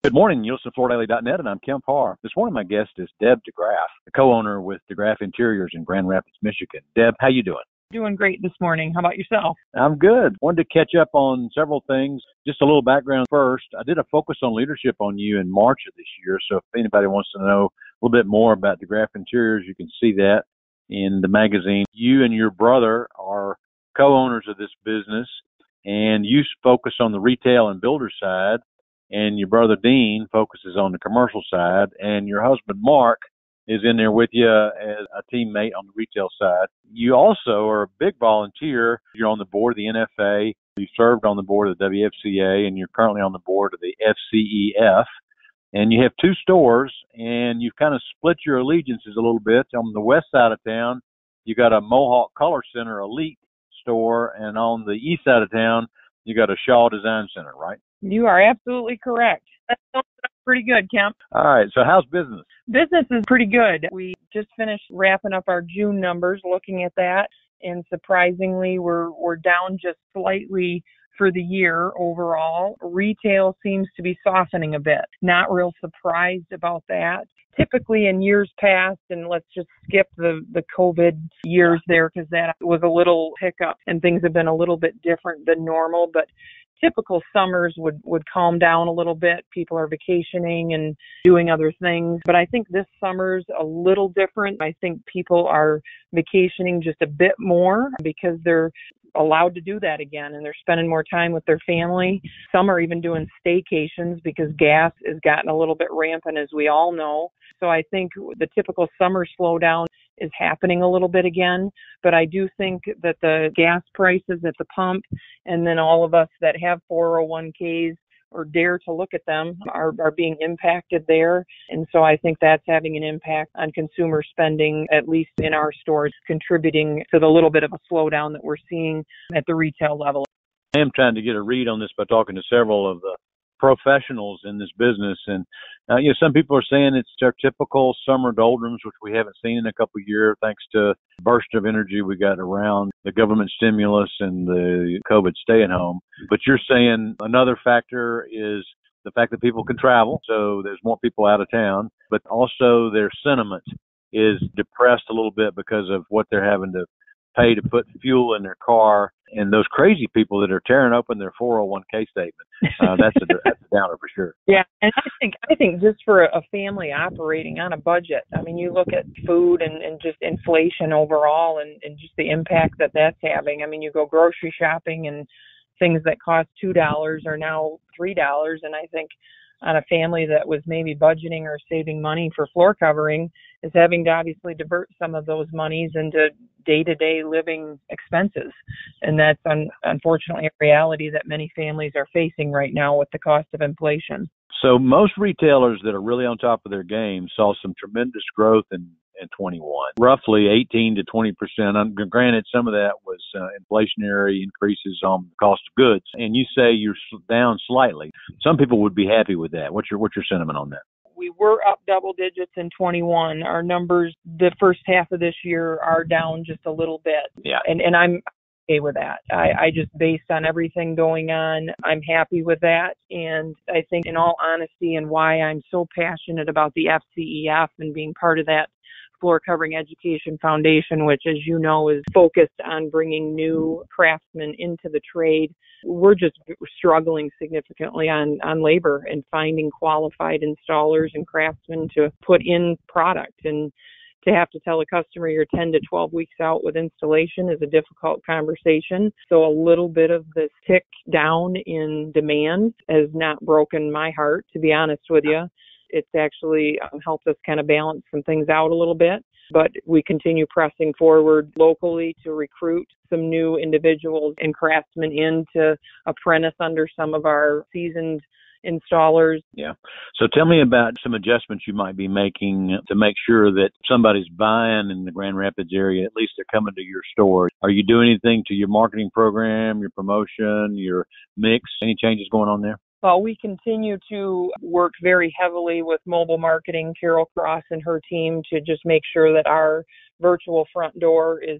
Good morning, you listen to FloorDaily.net, and I'm Kemp Harr. This morning, my guest is Deb DeGraaf, the co-owner with DeGraaf Interiors in Grand Rapids, Michigan. Deb, how you doing? Doing great this morning. How about yourself? I'm good. Wanted to catch up on several things. Just a little background first. I did a focus on leadership on you in March of this year, so if anybody wants to know a little bit more about DeGraaf Interiors, you can see that in the magazine. You and your brother are co-owners of this business, and you focus on the retail and builder side, and your brother Dean focuses on the commercial side, and your husband Mark is in there with you as a teammate on the retail side. You also are a big volunteer. You're on the board of the NFA. You served on the board of the WFCA, and you're currently on the board of the FCEF. And you have two stores, and you've kind of split your allegiances a little bit. On the west side of town, you got a Mohawk Color Center Elite store, and on the east side of town, you got a Shaw Design Center, right? You are absolutely correct. That sounds pretty good, Kemp. All right. So how's business? Business is pretty good. We just finished wrapping up our June numbers, looking at that, and surprisingly, we're down just slightly for the year overall. Retail seems to be softening a bit. Not real surprised about that. Typically in years past, and let's just skip the COVID years there because that was a little hiccup and things have been a little bit different than normal, but typical summers would calm down a little bit. People are vacationing and doing other things. But I think this summer's a little different. I think people are vacationing just a bit more because they're allowed to do that again and they're spending more time with their family. Some are even doing staycations because gas has gotten a little bit rampant, as we all know. So I think the typical summer slowdown is happening a little bit again, but I do think that the gas prices at the pump and then all of us that have 401ks or dare to look at them are being impacted there. And so I think that's having an impact on consumer spending, at least in our stores, contributing to the little bit of a slowdown that we're seeing at the retail level. I am trying to get a read on this by talking to several of the professionals in this business. And, some people are saying it's our typical summer doldrums, which we haven't seen in a couple of years, thanks to the burst of energy we got around the government stimulus and the COVID stay-at-home. But you're saying another factor is the fact that people can travel, so there's more people out of town, but also their sentiment is depressed a little bit because of what they're having to pay to put fuel in their car, and those crazy people that are tearing open their 401k statement. That's a downer for sure. Yeah, and I think just for a family operating on a budget, I mean, you look at food and just inflation overall and just the impact that that's having. I mean, you go grocery shopping and things that cost $2 are now $3, and I think on a family that was maybe budgeting or saving money for floor covering is having to obviously divert some of those monies into day-to-day living expenses. And that's unfortunately a reality that many families are facing right now with the cost of inflation. So most retailers that are really on top of their game saw some tremendous growth in 21, roughly 18 to 20%. Granted, some of that was inflationary increases on the cost of goods. And you say you're down slightly. Some people would be happy with that. What's your sentiment on that? We were up double digits in 21. Our numbers the first half of this year are down just a little bit. Yeah. And I'm okay with that. I just, based on everything going on, I'm happy with that. And I think in all honesty, and why I'm so passionate about the FCEF and being part of that Floor Covering Education Foundation, which, as you know, is focused on bringing new craftsmen into the trade. We're just struggling significantly on labor and finding qualified installers and craftsmen to put in product. And to have to tell a customer you're 10 to 12 weeks out with installation is a difficult conversation. So a little bit of this tick down in demand has not broken my heart, to be honest with you. It's actually helped us kind of balance some things out a little bit, but we continue pressing forward locally to recruit some new individuals and craftsmen in to apprentice under some of our seasoned installers. Yeah. So tell me about some adjustments you might be making to make sure that somebody's buying in the Grand Rapids area, at least they're coming to your store. Are you doing anything to your marketing program, your promotion, your mix? Any changes going on there? Well, we continue to work very heavily with mobile marketing, Carol Cross and her team, to just make sure that our virtual front door is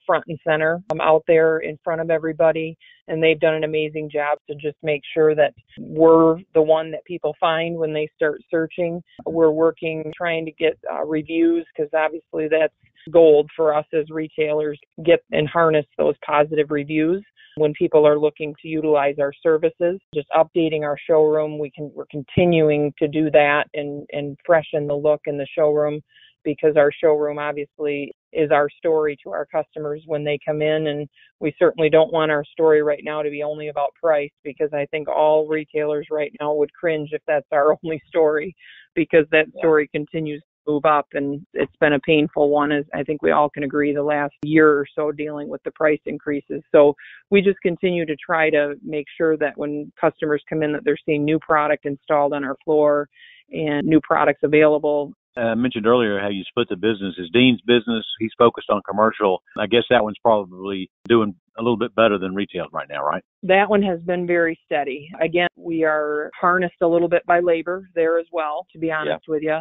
front and center out there in front of everybody. And they've done an amazing job to just make sure that we're the one that people find when they start searching. We're working, trying to get reviews, because obviously that's gold for us as retailers, get and harness those positive reviews when people are looking to utilize our services. Just updating our showroom, we're continuing to do that and freshen the look in the showroom, because our showroom obviously is our story to our customers when they come in. And we certainly don't want our story right now to be only about price, because I think all retailers right now would cringe if that's our only story, because that story continues to move up, and it's been a painful one, as I think we all can agree, the last year or so, dealing with the price increases. So we just continue to try to make sure that when customers come in, that they're seeing new product installed on our floor and new products available. I mentioned earlier how you split the business. Is Dean's business, he's focused on commercial. I guess that one's probably doing a little bit better than retail right now, right? That one has been very steady. Again, we are harnessed a little bit by labor there as well, to be honest with you.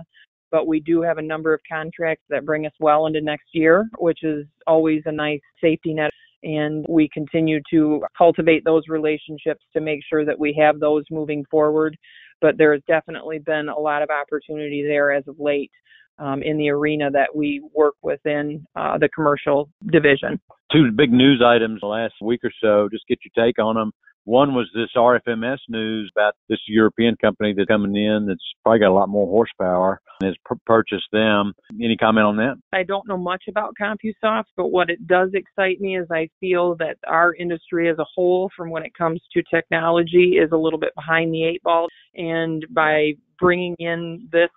But we do have a number of contracts that bring us well into next year, which is always a nice safety net. And we continue to cultivate those relationships to make sure that we have those moving forward. But there has definitely been a lot of opportunity there as of late in the arena that we work within the commercial division. Two big news items the last week or so, just get your take on them. One was this RFMS news about this European company that's coming in that's probably got a lot more horsepower and has purchased them. Any comment on that? I don't know much about CompuSoft, but what it does excite me is I feel that our industry as a whole, from when it comes to technology, is a little bit behind the eight ball. And by bringing in this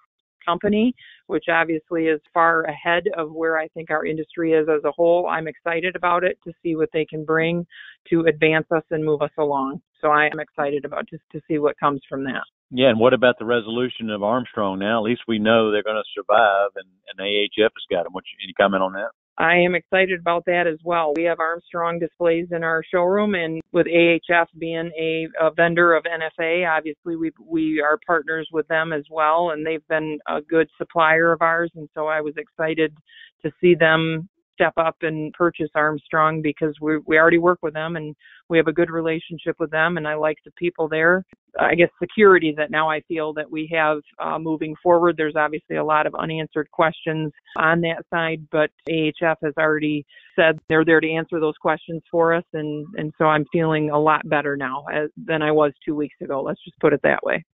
company, which obviously is far ahead of where I think our industry is as a whole, I'm excited about it to see what they can bring to advance us and move us along. So I am excited about just to see what comes from that. Yeah, and what about the resolution of Armstrong now? At least we know they're going to survive, and AHF has got them. Any comment on that? I am excited about that as well. We have Armstrong displays in our showroom, and with AHF being a vendor of NFA, obviously we are partners with them as well, and they've been a good supplier of ours. And so I was excited to see them step up and purchase Armstrong, because we already work with them and we have a good relationship with them, and I like the people there. I guess security that now I feel that we have moving forward. There's obviously a lot of unanswered questions on that side, but AHF has already said they're there to answer those questions for us, and so I'm feeling a lot better now than I was 2 weeks ago. Let's just put it that way.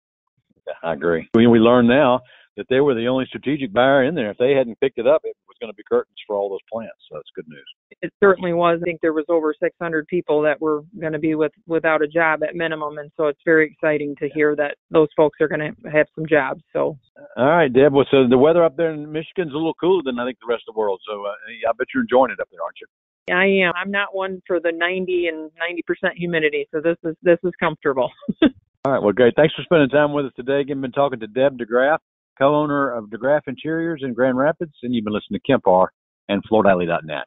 I agree. We learn now that they were the only strategic buyer in there. If they hadn't picked it up, it was going to be curtains for all those plants. So it's good news. It certainly was. I think there was over 600 people that were going to be without a job at minimum. And so it's very exciting to hear that those folks are going to have some jobs. So. All right, Deb. Well, so the weather up there in Michigan's a little cooler than I think the rest of the world. So I bet you're enjoying it up there, aren't you? I am. I'm not one for the 90% humidity. So this is comfortable. All right. Well, great. Thanks for spending time with us today. Again, been talking to Deb DeGraaf, co-owner of DeGraaf Interiors in Grand Rapids, and you've been listening to Kemp Harr and FloorDaily.net.